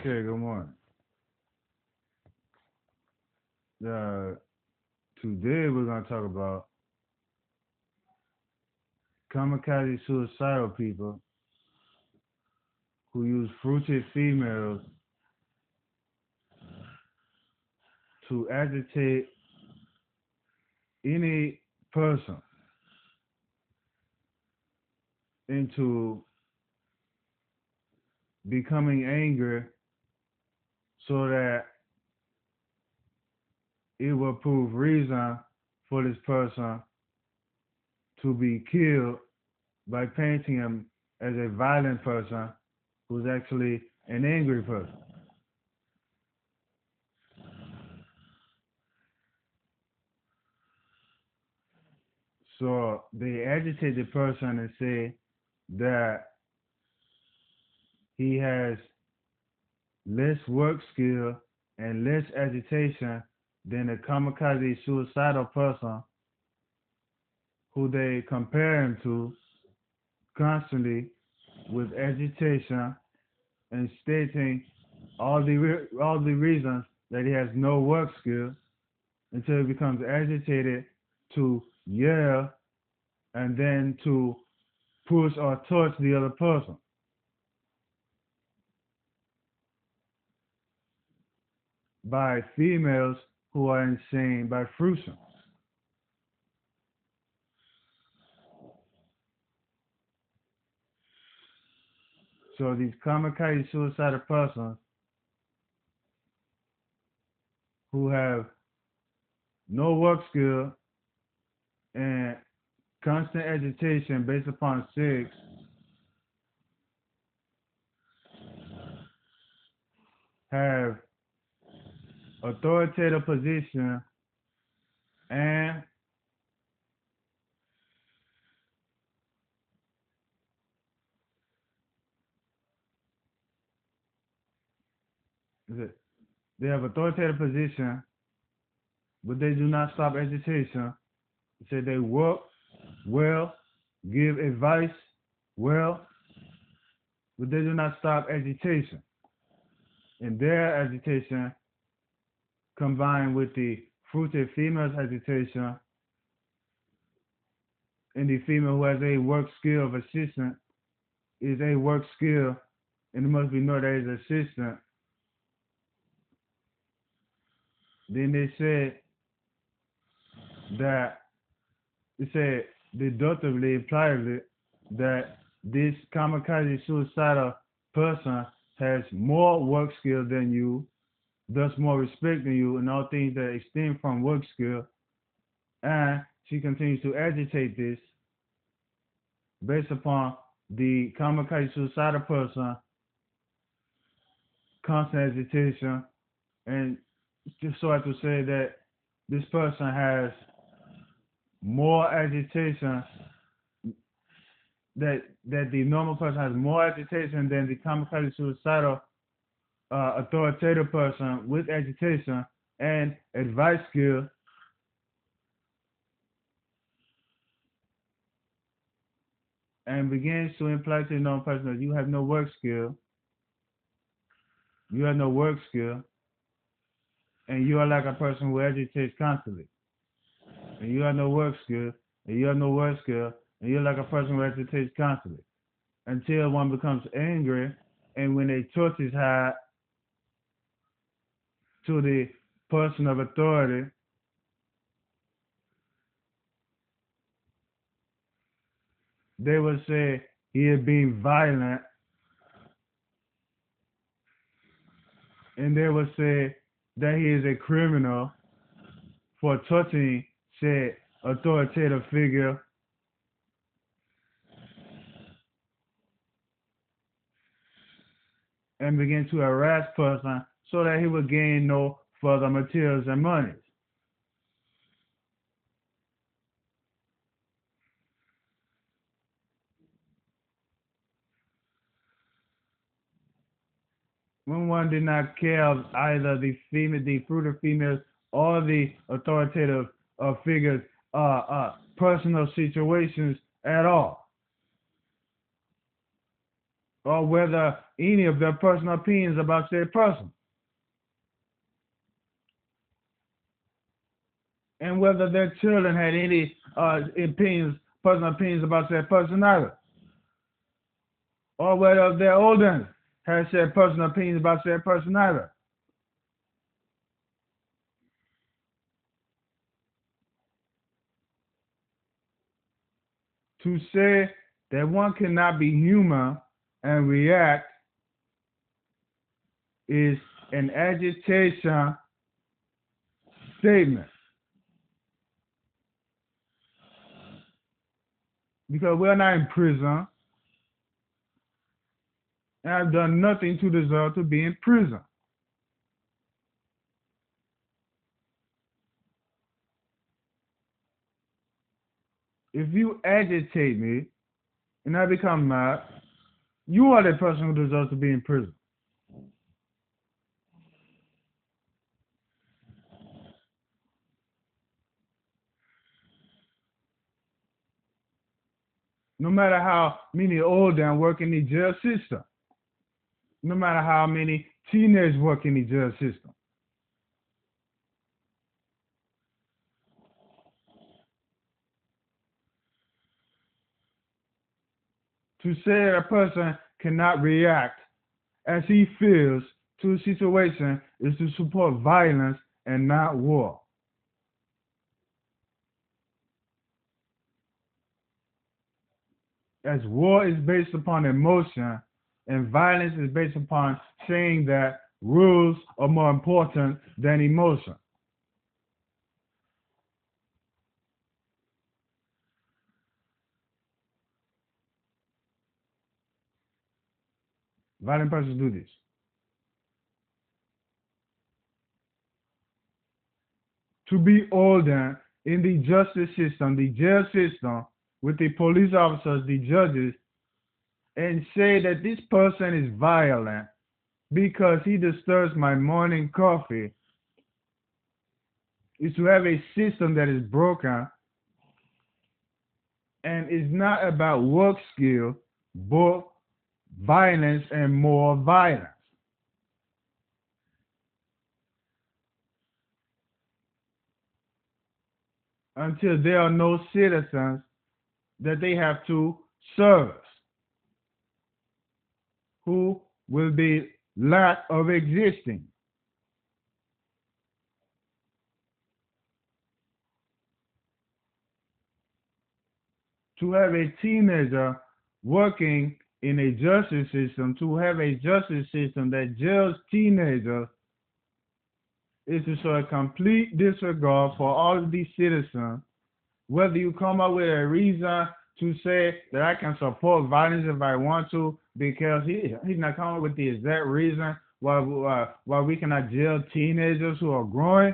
Okay, good morning. Uh, Today we're gonna talk about kamikaze suicidal people who use fruited females to agitate any person into becoming angry so that it will prove reason for this person to be killed by painting him as a violent person who's actually an angry person. So they agitate the person and say that he has less work skill and less agitation than a kamikaze suicidal person who they compare him to constantly with agitation and stating all the reasons that he has no work skill until he becomes agitated to yell and then to push or touch the other person by females who are insane by fruition. So these kamikaze suicidal persons who have no work skill and constant agitation based upon sex have authoritative position and they have authoritative position, but they do not stop agitation. Say they work well, give advice well, but they do not stop agitation. And their agitation combined with the fruited female's agitation and the female who has a work skill of assistant is a work skill, and it must be known that is assistant. Then they said that they said deductively, impliedly, that this kamikaze suicidal person has more work skill than you, thus more respect than you, and all things that extend from work skill. And she continues to agitate this based upon the kamikaze suicidal person constant agitation, and just so I to say that this person has more agitation that the normal person has more agitation than the kamikaze suicidal authoritative person with agitation and advice skill, and begins to imply to the normal person that you have no work skill, you have no work skill, and you are like a person who agitates constantly, and you have no work skill, and you have no work skill, and you're like a person who agitates constantly, until one becomes angry, and when a torch is high to the person of authority, they will say he is being violent, and they will say that he is a criminal for touching said authoritative figure, and begin to harass person so that he will gain no further materials and monies. When one did not care of either the fruited females or the authoritative figures, personal situations at all. or whether any of their personal opinions about said person, and whether their children had any personal opinions about said person either, or whether their older had said personal opinions about said person either. To say that one cannot be human and react is an agitation statement, because we're not in prison, and I've done nothing to deserve to be in prison. If you agitate me and I become mad, you are the person who deserves to be in prison. No matter how many old and work in the jail system, no matter how many teenagers work in the jail system. To say that a person cannot react as he feels to a situation is to support violence and not war. As war is based upon emotion and violence is based upon saying that rules are more important than emotion. Violent persons do this. To be older in the justice system, the jail system, with the police officers, the judges, and say that this person is violent because he disturbs my morning coffee is to have a system that is broken and is not about work skill, but violence and more violence. Until there are no citizens that they have to serve, who will be lack of existing. To have a teenager working in a justice system, to have a justice system that jails teenagers, is to show a complete disregard for all of these citizens. Whether you come up with a reason to say that I can support violence if I want to, because he's not coming up with the exact reason why we cannot jail teenagers who are growing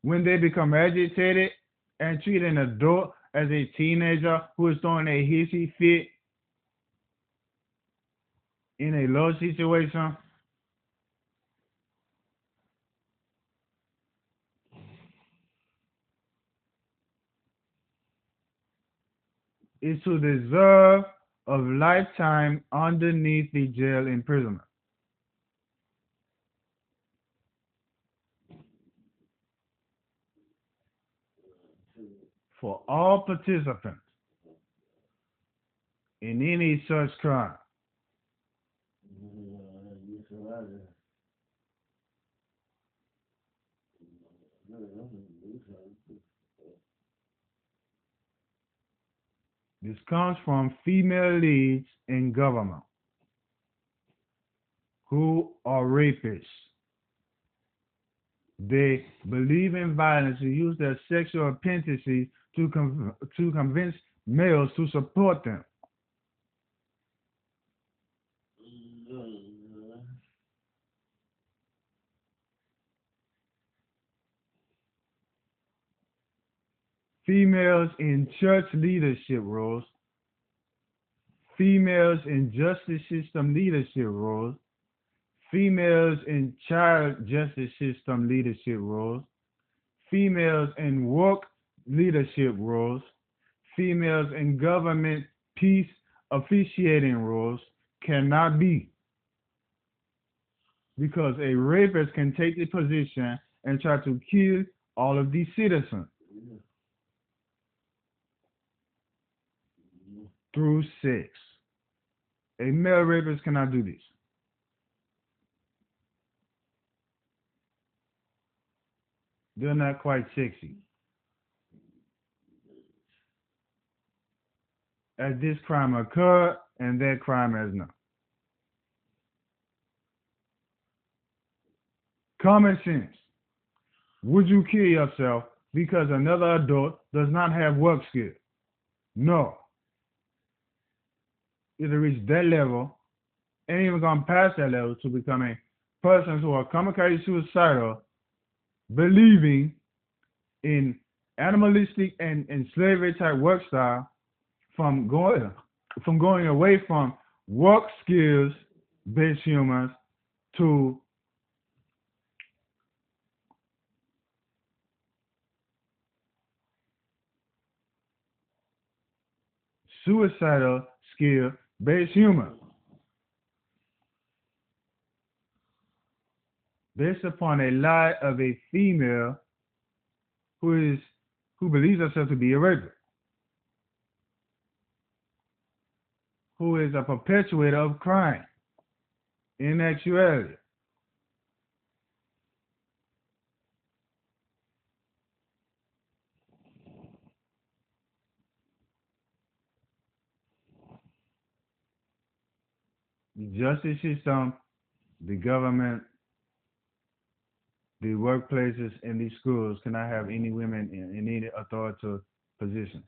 when they become agitated and treat an adult as a teenager who is throwing a hissy fit in a low situation. Is to deserve a lifetime underneath the jail imprisonment. For all participants in any such crime, this comes from female leads in government who are rapists. They believe in violence and use their sexual appendices to convince males to support them. Females in church leadership roles, females in justice system leadership roles, females in child justice system leadership roles, females in work leadership roles, females in government peace officiating roles cannot be, because a rapist can take the position and try to kill all of these citizens through sex. A male rapist cannot do this. They're not quite sexy. As this crime occurred and that crime has not. Common sense. Would you kill yourself because another adult does not have work skills? No. It'll reach that level and even gone past that level to becoming persons who are kamikaze suicidal, believing in animalistic and slavery type work style, from going away from work skills based humans to suicidal skill based humans, based upon a lie of a female who believes herself to be a rapist, who is a perpetuator of crime in actuality. The justice system, the government, the workplaces, and the schools cannot have any women in any authoritative position.